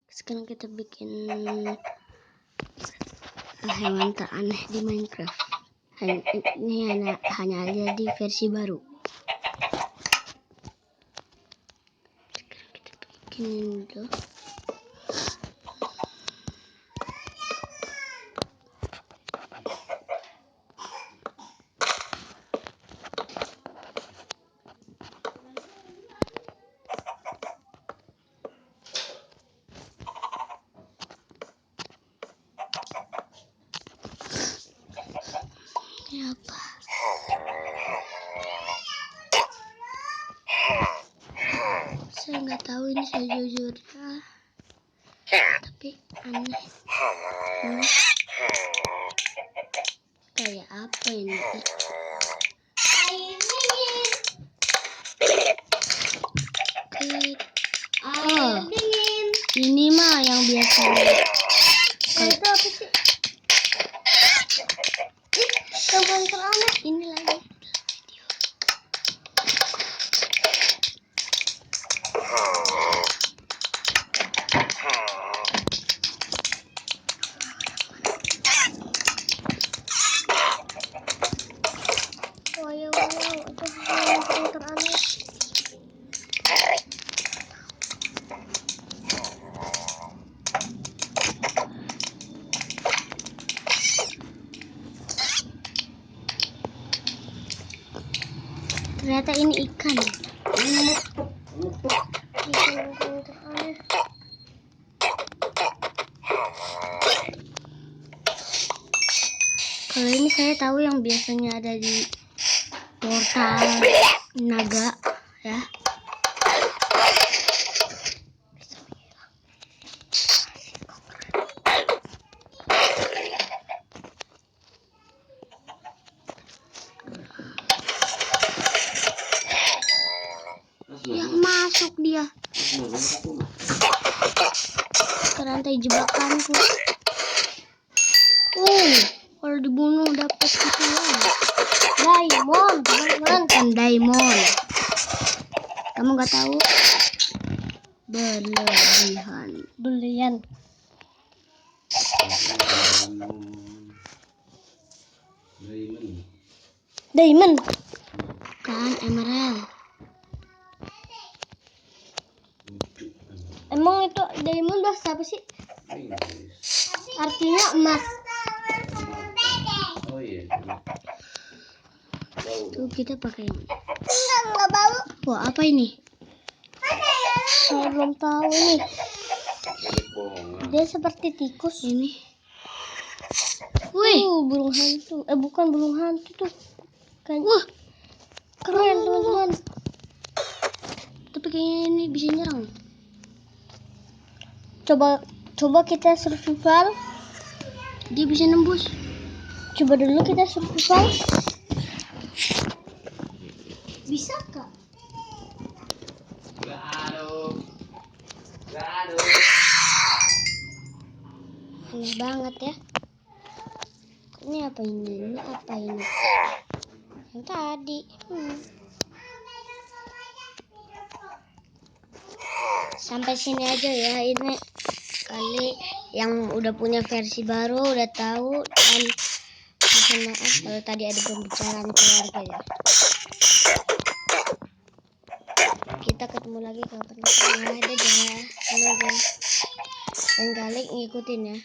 Sekarang kita bikin hewan teraneh di Minecraft. Ini hanya ada di versi baru. Sekarang kita bikin dulu. Ini apa? Saya nggak tahu ini sejujurnya, tapi aneh. Kayak apa ini? Oh, ini mah yang biasanya. Itu apa sih? Hewan teraneh ini lagi. Wow, itu hewan teraneh. Ternyata ini ikan. Kalau ini saya tahu yang biasanya ada di portal naga ya. Ya masuk dia ke rantai jebakanku. Kalau dibunuh dapat sekian diamond, teman-teman. Kan diamond. Kamu nggak tahu? Berlebihan. Diamond. Kan emerald. Emang itu diamond bahasa apa sih? Artinya emas. Oh iya. Tuh kita pakai ini. Enggak bau. Wah, apa ini? Saya belum tahu ini. Dia seperti tikus ini. Wih, burung hantu. Bukan burung hantu tuh. Kan. Wah, keren teman-teman. Tapi kayaknya ini bisa nyerang. Coba kita survival. Dia bisa nembus. Coba dulu kita survival. Bisa kak? Aneh banget ya. Ini apa ini? Ini apa ini? Yang tadi. Sampai sini aja ya. Ini kali yang udah punya versi baru udah tahu, dan mohon maaf kalau tadi ada pembicaraan keluarga ya. Kita ketemu lagi kapan-kapan ya. Dadah. Dan kali ngikutin ya.